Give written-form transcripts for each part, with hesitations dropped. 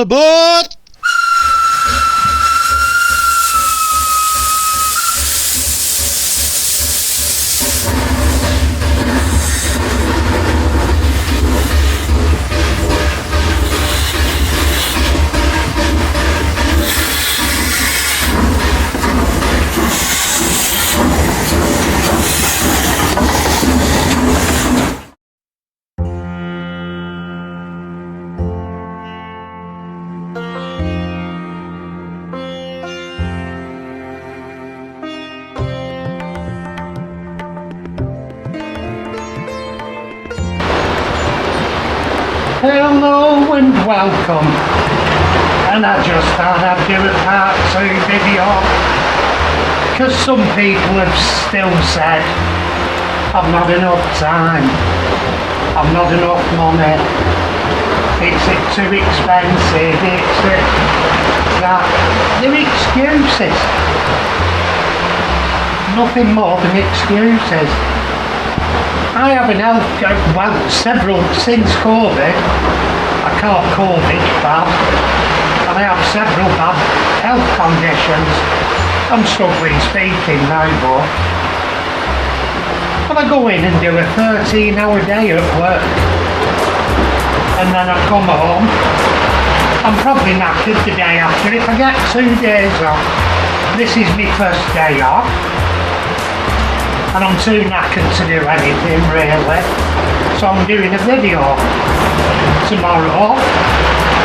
all aboard! Hello and welcome, and I just thought I'd do a part 2 video because some people have still said I've not enough time, I've not enough money, it's too expensive, it's that. They're excuses, nothing more than excuses. I have an health, several since COVID. I caught COVID bad, and I have several bad health conditions. I'm struggling speaking now, but I go in and do a 13-hour day at work, and then I come home. I'm probably knackered the day after. If I get 2 days off, this is my first day off. And I'm too knackered to do anything really, so I'm doing a video. Tomorrow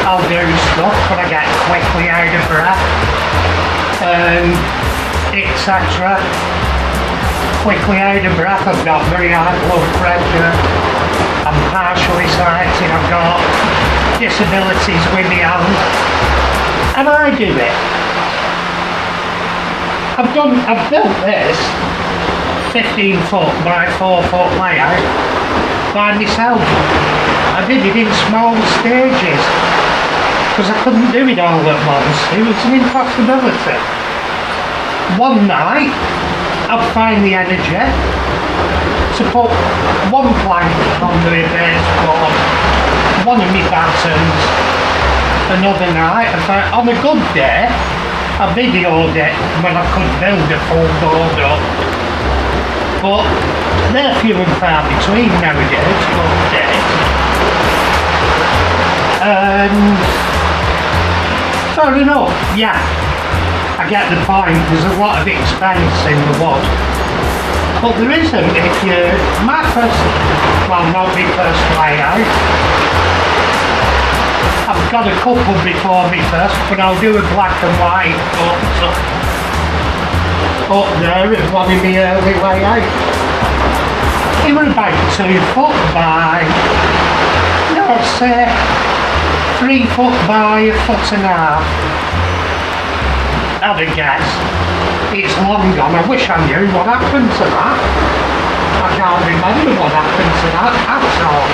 I'll do stuff when I get quickly out of breath, etc. Quickly out of breath, I've got very high blood pressure, I'm partially sighted, I've got disabilities with my hand, and I do it. I've built this 15 foot by 4 foot layout by myself. I did it in small stages because I couldn't do it all at once. It was an impossibility. One night I'd find the energy to put one plank on the base board, one of my battens. Another night, on a good day, I videoed it when I could build a full board up. But they're few and far between nowadays, good days. Fair enough, yeah, I get the point, there's a lot of expense in the wood. But there isn't if you, not my first layout. I've got a couple before me first, but I'll do a black and white up there at one in the early layout. It was about 2 foot by, I'd say 3 foot by 1.5 foot. I'd a guess. It's long gone. I wish I knew what happened to that. I can't remember what happened to that at all.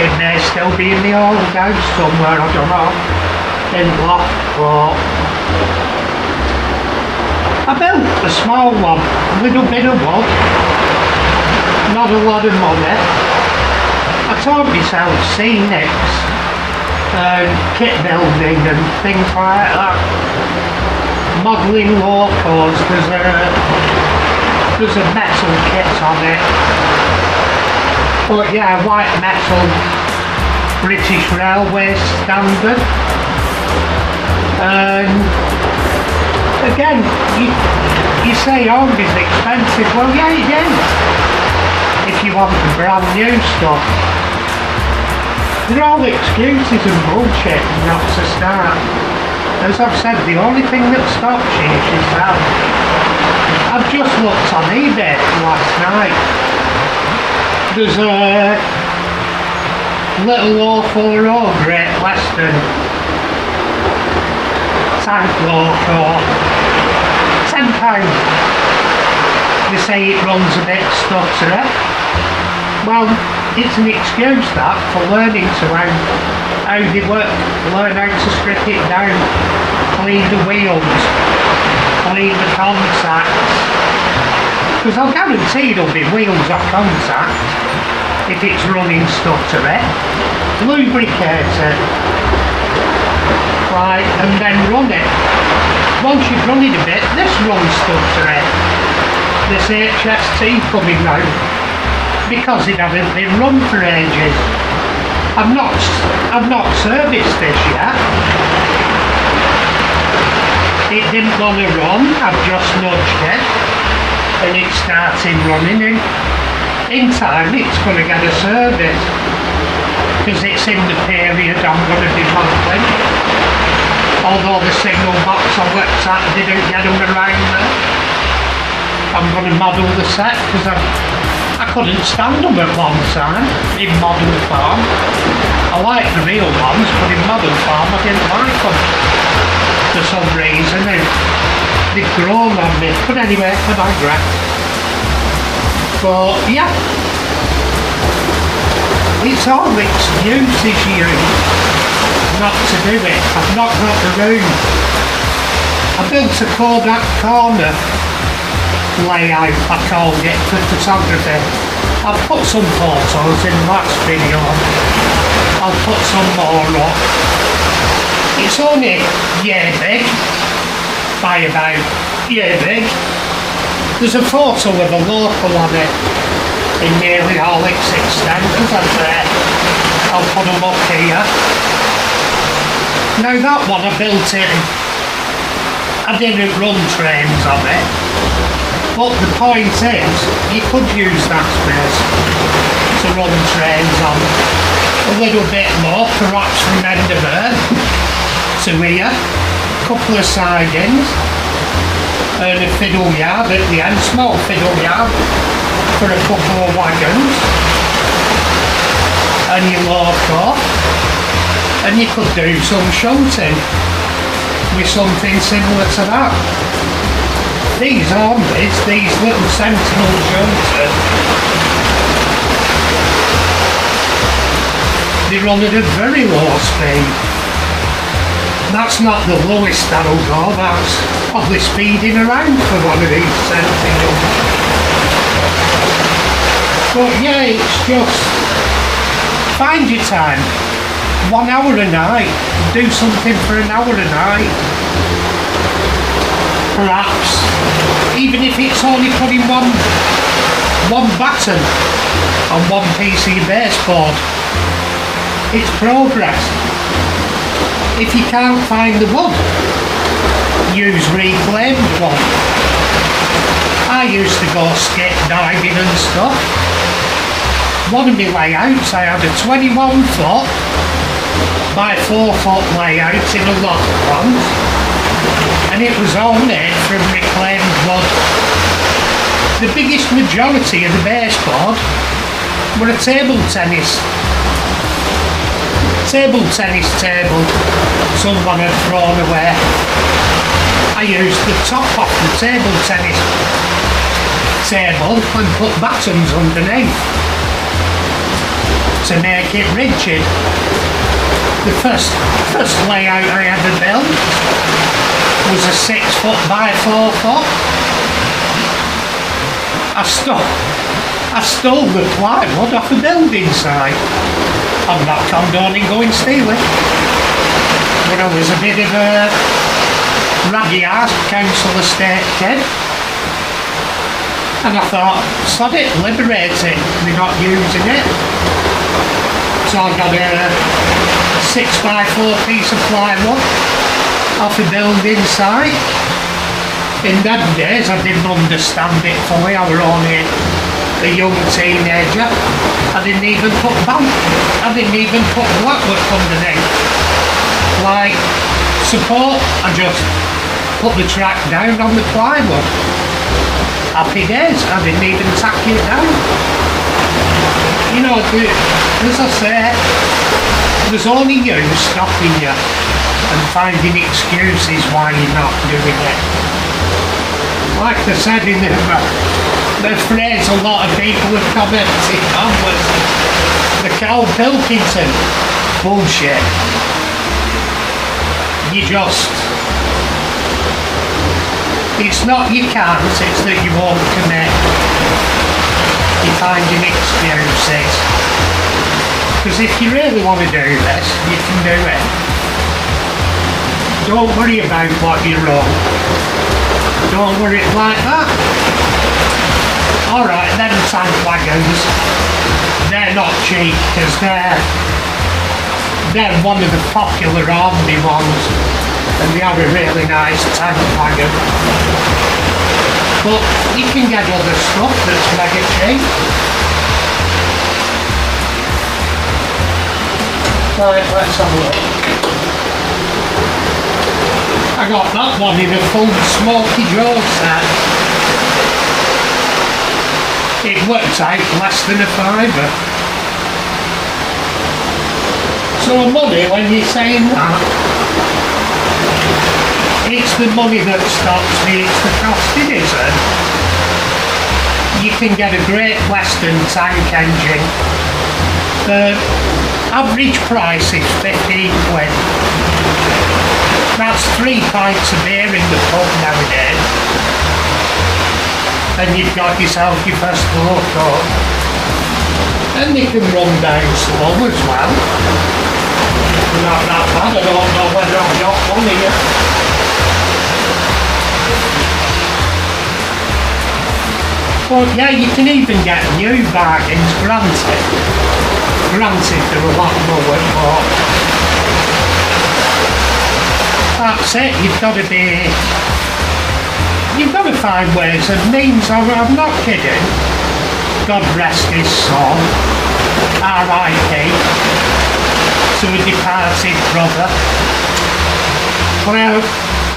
It may still be in the old house somewhere, I don't know, in Lockport. I built a small one, a little bit of wood, not a lot of money. I taught myself scenics, kit building and things like that. Modelling locos, there's a metal kit on it. But yeah, white metal, British Railway standard. Again, you say home is expensive. Well, yeah, it is. If you want the brand new stuff. They're all excuses and bullshit not to start. As I've said, the only thing that stops you is that. I've just looked on eBay last night. There's a little 040 Great Western tank loco, £10. They say it runs a bit stuttery. Well, it's an excuse that for learning to how they work, learn how to strip it down, clean the wheels, clean the contacts. Because I'll guarantee there'll be wheels or contact if it's running stuttery. Lubricate it. Right, and then run it. Once you've run it a bit, this runs stuff to it. This HST coming round, because it hasn't been run for ages. I've not serviced this yet. It didn't want to run, I've just nudged it and it started running. In time it's going to get a service because it's in the period I'm going to be modelling. Although the signal box I worked at didn't get them around there. I'm going to model the set because I couldn't stand them at one time in model form. I like the real ones, but in model form I didn't like them for some reason. They've grown on me. But anyway, I digress. But yeah, it's all excuses you not to do it. I've not got the room. I built a Kodak corner layout, I called it, for photography. I've put some photos in the last video. I'll put some more up. It's only yay big by about yay big. There's a photo of a local on it in nearly all its extent, as I say. I'll put them up here. Now that one I built it, I didn't run trains on it. But the point is, you could use that space to run trains on. A little bit more, perhaps from end of earth to here. A couple of sidings. And a fiddle yard at the end, small fiddle yard for a couple of wagons. And your loco. And you could do some shunting with something similar to that. These Hornbys, these little Sentinel shunters, they run at a very low speed. That's not the lowest that'll go, that's probably speeding around for one of these Sentinels. But yeah, it's just, find your time. 1 hour a night, do something for an hour a night. Perhaps, even if it's only putting one button on one piece of your baseboard, it's progress. If you can't find the wood, use reclaimed wood. I used to go skip diving and stuff. One of my layouts, I had a 21 foot by 4 foot layout in a loft once, and it was all made from reclaimed wood. The biggest majority of the baseboard were a table tennis table someone had thrown away. I used the top off the table tennis table and put buttons underneath to make it rigid. The first layout I ever built was a 6 foot by 4 foot. I stole the plywood off a building site. I'm not condoning going stealing, but I was a bit of a raggy ass council estate kid, and I thought, sod it, liberate it, they're not using it. So I got a 6 by 4 piece of plywood off a building site. In them days I didn't understand it fully, I was only a young teenager. I didn't even put blackwood underneath. Like support, I just put the track down on the plywood. Happy days, I didn't even tack it down. You know, as I say, there's only you stopping you and finding excuses why you're not doing it. Like I said in the phrase a lot of people have commented on was the Carl Pilkington bullshit. You just, it's not you can't, it's that you won't commit. You're finding excuses. Because if you really want to do this, you can do it. Don't worry about what you run. Don't worry like that. Alright, them tank wagons, they're not cheap because they're one of the popular army ones and they have a really nice tank wagon. But you can get other stuff that's mega cheap. Right, let's have a look. I got that one in a full Smoky Joe set. It worked out less than a fiver. So money, when you're saying that, it's the money that stops me, it's the cost, it isn't. You can get a Great Western tank engine. The average price is 15 quid. That's 3 pints of beer in the pub nowadays. And you've got yourself your first loco. And they can run down slow as well. Not that bad, I don't know whether I've got one here. But yeah, you can even get new bargains, granted. Granted, they're a lot lower, but that's it, you've got to find ways and means. I'm not kidding. God rest his soul. R.I.P. to a departed brother. Well,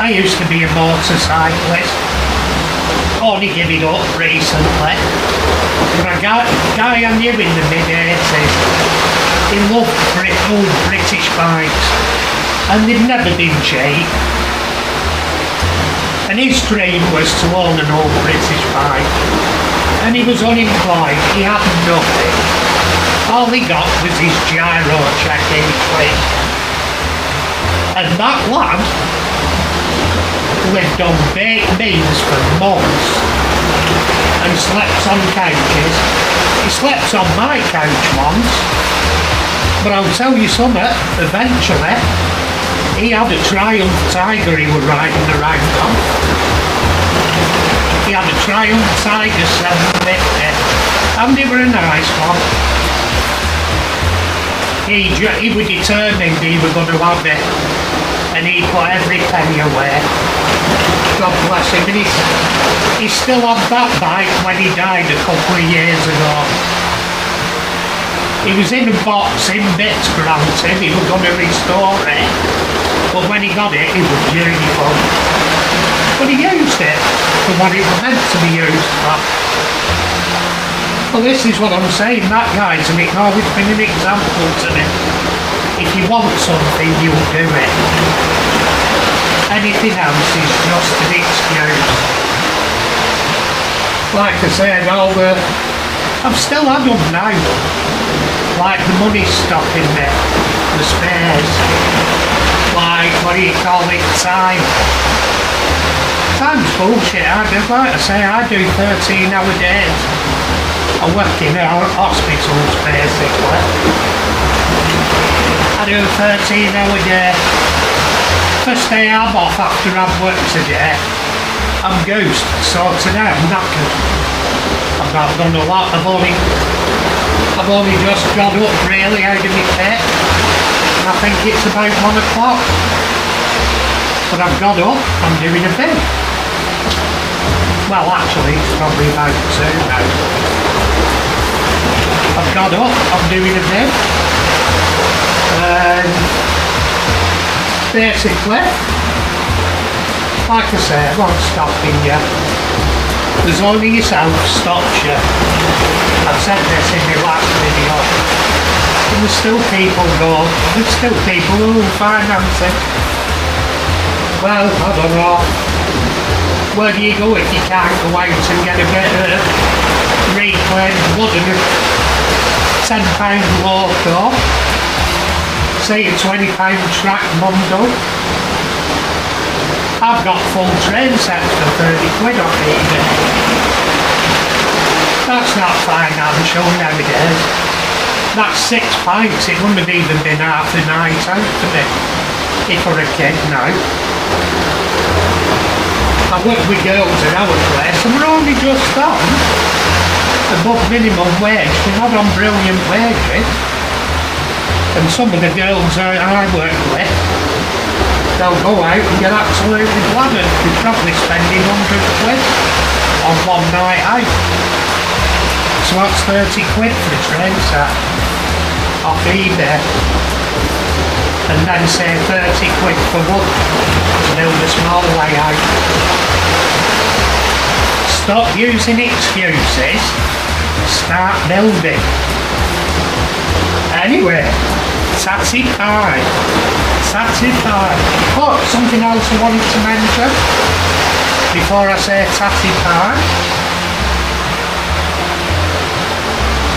I used to be a motorcyclist. Only give it up recently. But a guy I knew in the mid-80s, he loved old British bikes, and they've never been cheap. And his dream was to own an old British bike. And he was unemployed, he had nothing. All he got was his gyro check each week. And that lad lived on baked beans for months and slept on couches. He slept on my couch once, but I'll tell you something, eventually he had a Triumph Tiger he was riding around on. He had a Triumph Tiger 750 and they were a nice one. He was determined he was going to have it, and he put every penny away. God bless him. And he still had that bike when he died a couple of years ago. He was in a box, in bits, granted, he was going to restore it, but when he got it, it was beautiful. But he used it for what it was meant to be used for. Well, this is what I'm saying, that guy's always been an example to me. If you want something, you'll do it. Anything else is just an excuse. Like I said, I've still had them now. Like the money stopping me, the spares. Like, what do you call it, time. Time's bullshit. Like I say, I do 13-hour days. I work in hospitals, basically. I do a 13-hour day. First day I'm off after I've worked today, I'm goosed, sorted out, I'm knackered. I've not done a lot, I've only just got up really out of my bed, and I think it's about 1 o'clock. But I've got up, I'm doing a bit. Well, actually, it's probably about 2 now. I've got up, I'm doing a bit. Basically, like I say, I won't stopping you. There's only yourself stops you. I've said this in my last video. And there's still people who finance it. Well, I don't know. Where do you go if you can't go out and get a bit of reclaimed wood and a £10 loco? Say a £20 track Mondo. I've got full train sets for 30 quid on eBay. That's not financial nowadays. That's 6 pints, it wouldn't have even been half a night out for me. if I were a kid now. I worked with girls in our place and we're only just on above minimum wage. We're not on brilliant wages. And some of the girls I work with, they'll go out and get absolutely bladdered. They're probably spending 100 quid on one night out. So that's 30 quid for a train set off eBay. And then say 30 quid for wood to build a small layout. Stop using excuses, start building. Anyway, Tatty Pie. Tatty Pie. Oh, something else I wanted to mention before I say Tatty Pie.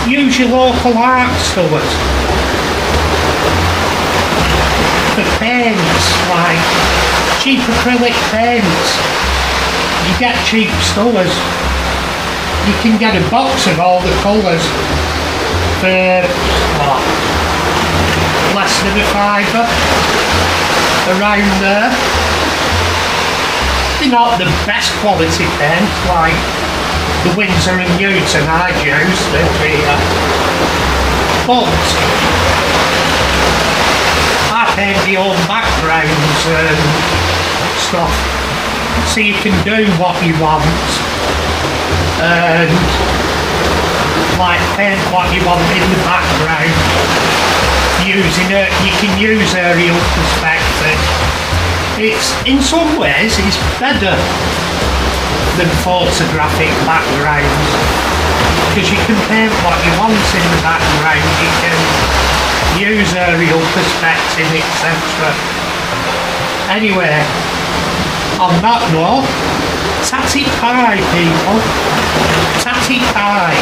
Use your local art stores for paints, like cheap acrylic paints. You get cheap stores. You can get a box of all the colours for what? Less than a fiver around there. They're not the best quality paints like the Winsor and Newton I use, but I paint my own backgrounds and stuff, so you can do what you want and like paint what you want in the background using it. You can use aerial perspective. It's in some ways it's better than photographic backgrounds because you can paint what you want in the background. You can use aerial perspective, etc. Anyway, on that note, Tatty Pie, people. Tatty Pie.